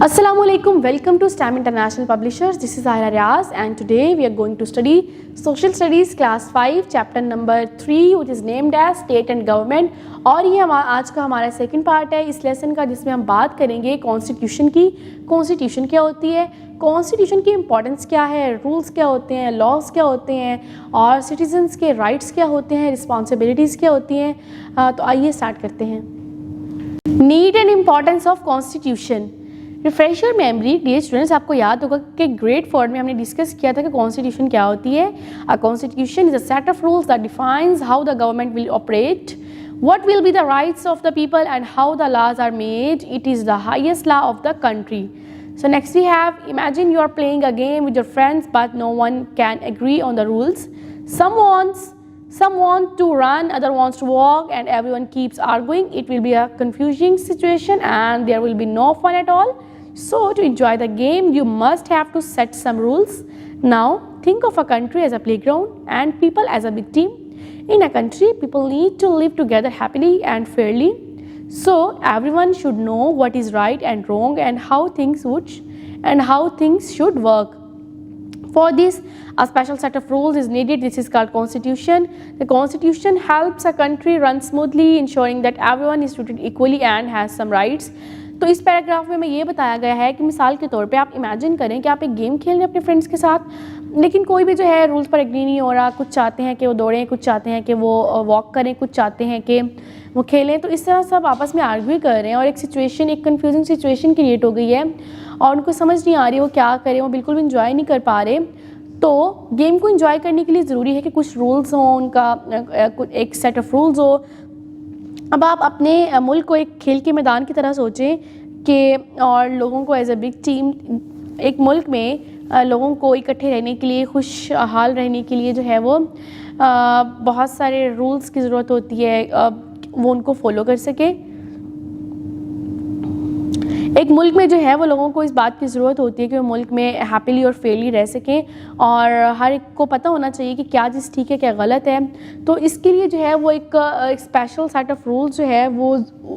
Assalamualaikum, welcome to STEM International Publishers. This is Aira Riaz and today we are going to study Social Studies Class 5 chapter number 3 which is named as State and Government। और ये आज का हमारा second part है इस lesson का जिसमें हम बात करेंगे कॉन्स्टिट्यूशन की। कॉन्स्टिट्यूशन क्या होती है, कॉन्स्टिट्यूशन की इंपॉर्टेंस क्या है, रूल्स क्या होते हैं, लॉज क्या होते हैं और सिटीजन्स के राइट्स क्या होते हैं, रिस्पॉन्सिबिलिटीज़ क्या होती हैं। तो आइए स्टार्ट करते हैं। Need and importance of constitution. Refresher memory dear students, आपको याद होगा कि ग्रेड 4 में हमने डिस्कस किया था कि कॉन्स्टिट्यूशन क्या होती है। A constitution is a set of rules that defines how the government will operate, what will be the rights of the people and how the laws are made. It is the highest law of the country. So next we have, imagine you are playing a game with your friends but no one can agree on the rules. Some want to run, other wants to walk and everyone keeps arguing. It will be a confusing situation and there will be no fun at all. So to enjoy the game you must have to set some rules. Now think of a country as a playground and people as a big team. In a country, people need to live together happily and fairly. So everyone should know what is right and wrong and how things should work. For this, a special set of rules is needed. This is called Constitution. The Constitution helps a country run smoothly, ensuring that everyone is treated equally and has some rights. तो इस paragraph में ये बताया गया है कि मिसाल के तौर पे आप इमेजिन करें कि आप एक गेम खेल रहे हैं अपने फ्रेंड्स के साथ, लेकिन कोई भी जो है रूल्स पर एग्री नहीं हो रहा। कुछ चाहते हैं कि वो दौड़ें, कुछ चाहते हैं कि वो वॉक करें, कुछ चाहते हैं कि वो खेलें। तो इस तरह सब आपस में आर्ग्यू कर रहे हैं और एक कंफ्यूजिंग सिचुएशन क्रिएट हो गई है और उनको समझ नहीं आ रही वो क्या करें, वो बिल्कुल भी इंजॉय नहीं कर पा रहे। तो गेम को इंजॉय करने के लिए ज़रूरी है कि कुछ रूल्स हों, उनका एक सेट ऑफ रूल्स हो। अब आप अपने मुल्क को एक खेल के मैदान की तरह सोचें कि और लोगों को एज अ बिग टीम, एक मुल्क में लोगों को इकट्ठे रहने के लिए, खुशहाल रहने के लिए जो है वो बहुत सारे रूल्स की ज़रूरत होती है, वो उनको फॉलो कर सके। एक मुल्क में जो है वो लोगों को इस बात की ज़रूरत होती है कि वो मुल्क में हैप्पीली और फेयरली रह सकें और हर एक को पता होना चाहिए कि क्या चीज़ ठीक है क्या गलत है। तो इसके लिए जो है वो एक स्पेशल सेट ऑफ रूल्स जो है वो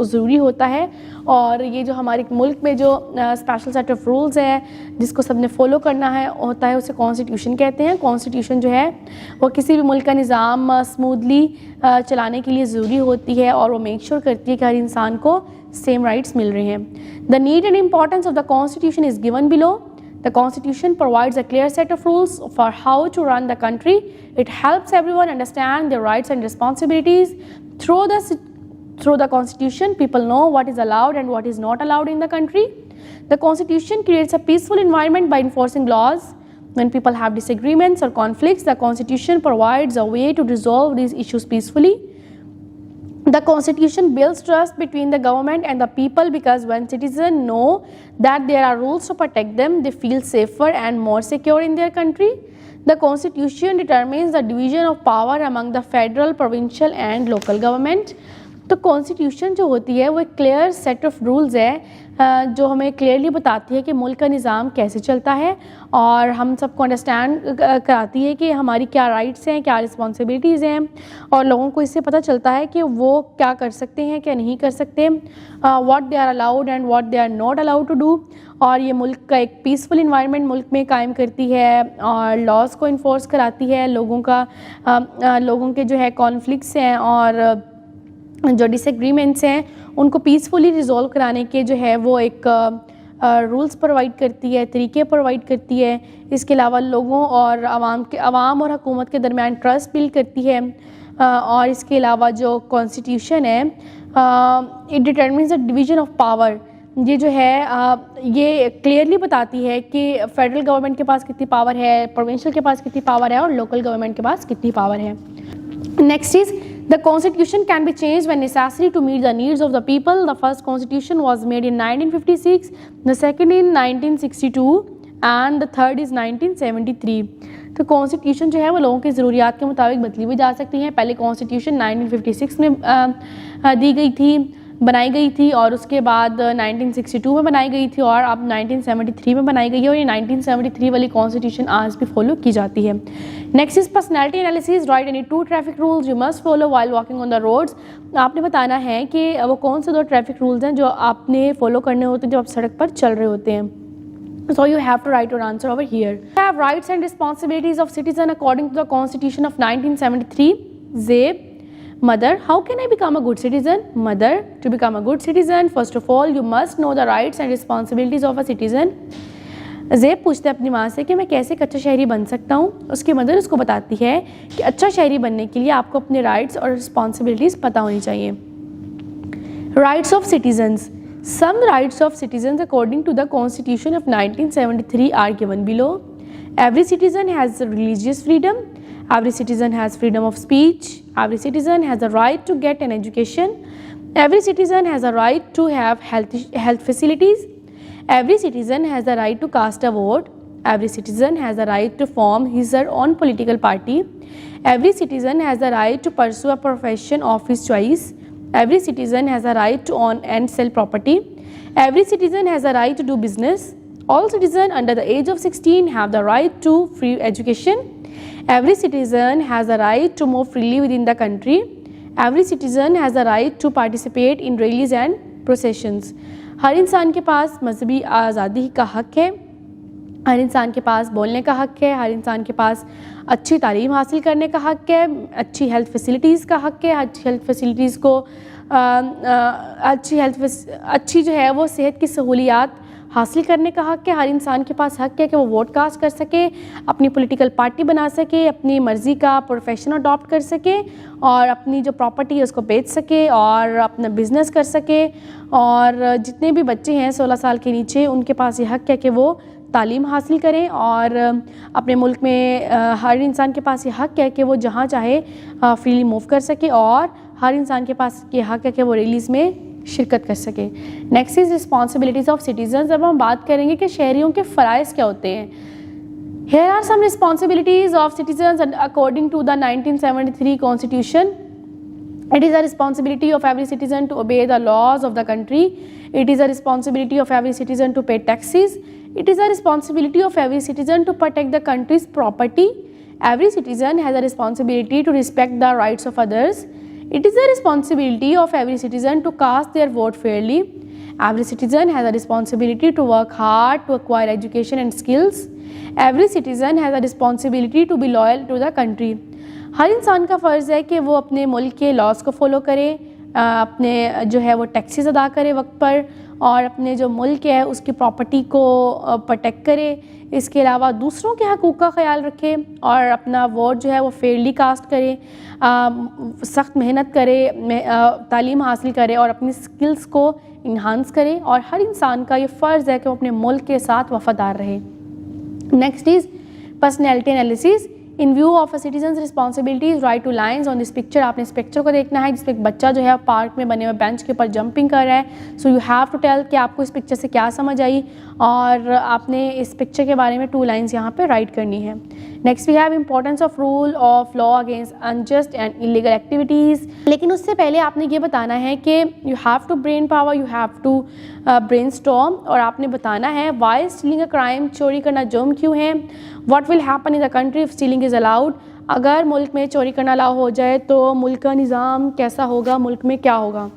ज़रूरी होता है और ये जो हमारे मुल्क में जो स्पेशल सेट ऑफ रूल्स है जिसको सबने फॉलो करना है होता है उसे कॉन्स्टिट्यूशन कहते हैं। कॉन्स्टिट्यूशन जो है वो किसी भी मुल्क का निज़ाम स्मूथली चलाने के लिए ज़रूरी होती है और वो मेक श्योर करती है कि हर इंसान को सेम राइट्स मिल रहे हैं। The need and importance of the constitution is given below. The Constitution provides a clear set of rules for how to run the country. It helps everyone understand their rights and responsibilities. Through the Constitution, people know what is allowed and what is not allowed in the country. The Constitution creates a peaceful environment by enforcing laws. When people have disagreements or conflicts, the Constitution provides a way to resolve these issues peacefully. The Constitution builds trust between the government and the people because when citizens know that there are rules to protect them, they feel safer and more secure in their country. The Constitution determines the division of power among the federal, provincial and local government. तो constitution जो होती है वो एक clear set of rules है जो हमें clearly बताती है कि मुल्क का निज़ाम कैसे चलता है और हम सबको अंडरस्टैंड कराती है कि हमारी क्या राइट्स हैं, क्या रिस्पॉन्सिबिलिटीज़ हैं और लोगों को इससे पता चलता है कि वो क्या कर सकते हैं, क्या नहीं कर सकते, what they are allowed and what they are not allowed to do. और ये मुल्क का एक पीसफुल इन्वायरमेंट मुल्क में कायम करती है और लॉज को इन्फोर्स कराती है। लोगों के जो है कॉन्फ्लिक्ट्स हैं और जो डिसएग्रीमेंट्स हैं उनको पीसफुली रिजॉल्व कराने के जो है वो एक रूल्स प्रोवाइड करती है, तरीके प्रोवाइड करती है। इसके अलावा लोगों और आवाम और हुकूमत के दरमियान ट्रस्ट बिल्ड करती है और इसके अलावा जो कॉन्स्टिट्यूशन है it determines the division of power. ये जो है ये क्लियरली बताती है कि फेडरल गवर्नमेंट के पास कितनी पावर है, प्रोविंशियल के पास कितनी पावर है और लोकल गवर्नमेंट के पास कितनी पावर है। Next is the Constitution can be changed when necessary to meet the needs of the people. The first Constitution was made in 1956, the second in 1962 and the third is 1973. तो constitution जो है वो लोगों की ज़रूरियात के मुताबिक बदली भी जा सकती हैं। पहले कॉन्स्टिट्यूशन 1956 में दी गई थी बनाई गई थी और उसके बाद 1962 में बनाई गई थी और अब 1973 में बनाई गई है और ये 1973 वाली कॉन्स्टिट्यूशन आज भी फॉलो की जाती है। Next is personality analysis, right any 2 traffic rules you must follow while walking on the roads. आपने बताना है कि वो कौन से 2 ट्रैफिक रूल्स हैं जो आपने फॉलो करने होते हैं जब आप सड़क पर चल रहे होते हैं। So you have to write your answer over here. You have rights and responsibilities of citizen according to the Constitution of 1973. Zeb, mother, how can I become a good citizen? Mother, to become a good citizen, first of all, you must know the rights and responsibilities of a citizen. ज़ेब पूछते हैं अपनी माँ से कि मैं कैसे एक अच्छा शहरी बन सकता हूँ। उसकी मदर उसको बताती है कि अच्छा शहरी बनने के लिए आपको अपने राइट्स और रिस्पॉन्सिबिलिटीज़ पता होनी चाहिए। Rights of citizens, some rights of citizens according to the Constitution of 1973 are given below. Every citizen has religious freedom, every citizen has freedom of speech, every citizen has a right to get an education, every citizen has a right to have health facilities, every citizen has the right to cast a vote, every citizen has the right to form his or her own political party, every citizen has the right to pursue a profession of his choice, every citizen has a right to own and sell property, every citizen has a right to do business, all citizens under the age of 16 have the right to free education, every citizen has a right to move freely within the country, every citizen has a right to participate in rallies and processions. हर इंसान के पास मजहबी आज़ादी का हक है, हर इंसान के पास बोलने का हक है, हर इंसान के पास अच्छी तालीम हासिल करने का हक है, अच्छी हेल्थ फैसिलिटीज़ का हक है, अच्छी हेल्थ फैसिलिटीज़ को अच्छी जो है वो सेहत की सहूलियात हासिल करने का हक है। हर इंसान के पास हक है कि वो वोट कास्ट कर सके, अपनी पॉलिटिकल पार्टी बना सके, अपनी मर्ज़ी का प्रोफेशन अडॉप्ट कर सके और अपनी जो प्रॉपर्टी है उसको बेच सके और अपना बिज़नेस कर सके। और जितने भी बच्चे हैं 16 साल के नीचे उनके पास ये हक है कि वो तालीम हासिल करें और अपने मुल्क में हर इंसान के पास ये हक है कि वो जहाँ चाहे फ्रीली मूव कर सके और हर इंसान के पास ये हक है कि वो रैलीज़ में शिरकत कर सके। Next is responsibilities of citizens. अब हम बात करेंगे कि शहरियों के फ़राइज़ क्या होते हैं। Here are some responsibilities of citizens according to the 1973 Constitution. It is a responsibility of every citizen to obey the laws of the country. It is a responsibility of every citizen to pay taxes. It is a responsibility of every citizen to protect the country's property. Every citizen has a responsibility to respect the rights of others. It is a responsibility of every citizen to cast their vote fairly. Every citizen has a responsibility to work hard to acquire education and skills. Every citizen has a responsibility to be loyal to the country. हर इंसान का फ़र्ज़ है कि वो अपने मुल्क के laws को फॉलो करे, अपने जो है वो टैक्सेस अदा करे वक्त पर और अपने जो मुल्क है उसकी प्रॉपर्टी को प्रोटेक्ट करे। इसके अलावा दूसरों के हकूक़ का ख्याल रखे और अपना वोट जो है वो फेयरली कास्ट करे, सख्त मेहनत करे, तालीम हासिल करे और अपनी स्किल्स को इन्हांस करे और हर इंसान का ये फ़र्ज़ है कि वो अपने मुल्क के साथ वफ़ादार रहे। Next is personality analysis. In view of a citizens responsibilities right two lines on this picture. आपने इस पिक्चर को देखना है जिसमें एक बच्चा जो है पार्क में बने हुए बेंच के ऊपर जंपिंग कर रहा है। So you have to tell कि आपको इस पिक्चर से क्या समझ आई और आपने इस पिक्चर के बारे में 2 लाइन्स यहाँ पे राइट करनी है। Next we have importance of rule of law against unjust and illegal activities. लेकिन उससे पहले आपने ये बताना है कि you have to brain power, you have to brainstorm और आपने बताना है वाई स्टीलिंग अ क्राइम, चोरी करना जुर्म क्यों है। What will happen in the country if stealing is allowed. अगर मुल्क में चोरी करना अलाउ हो जाए तो मुल्क का निज़ाम कैसा होगा, मुल्क में क्या होगा।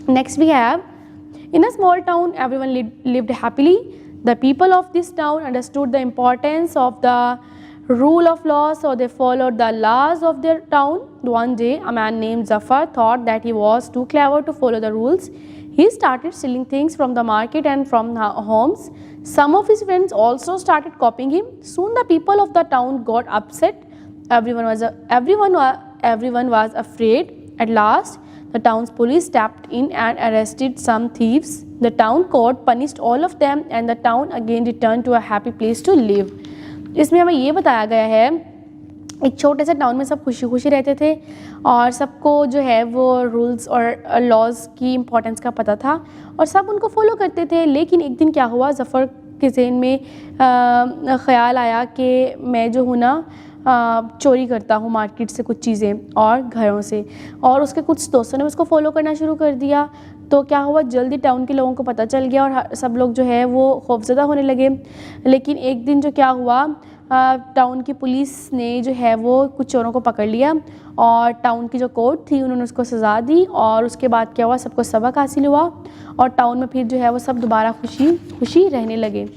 Next we have in a small town everyone lived happily. The people of this town understood the importance of the rule of law, so they followed the laws of their town. One day a man named Zafar thought that he was too clever to follow the rules. He started stealing things from the market and from homes. Some of his friends also started copying him. Soon the people of the town got upset. Everyone was afraid. At last the town's police stepped in and arrested some thieves. The town court punished all of them and the town again returned to a happy place to live. इसमें हमें ये बताया गया है एक छोटे से town में सब खुशी खुशी रहते थे और सबको जो है वो रूल्स और लॉज की इम्पोर्टेंस का पता था और सब उनको फॉलो करते थे। लेकिन एक दिन क्या हुआ, ज़फ़र के ज़हन में ख़्याल आया कि मैं जो हूँ ना चोरी करता हूँ मार्केट से कुछ चीज़ें और घरों से, और उसके कुछ दोस्तों ने उसको फॉलो करना शुरू कर दिया। तो क्या हुआ, जल्दी टाउन के लोगों को पता चल गया और सब लोग जो है वो खौफज़दा होने लगे। लेकिन एक दिन जो क्या हुआ, टाउन की पुलिस ने जो है वो कुछ चोरों को पकड़ लिया और टाउन की जो कोर्ट थी उन्होंने उसको सज़ा दी। और उसके बाद क्या हुआ, सबको सबक हासिल हुआ और टाउन में फिर जो है वो सब दोबारा खुशी खुशी रहने लगे।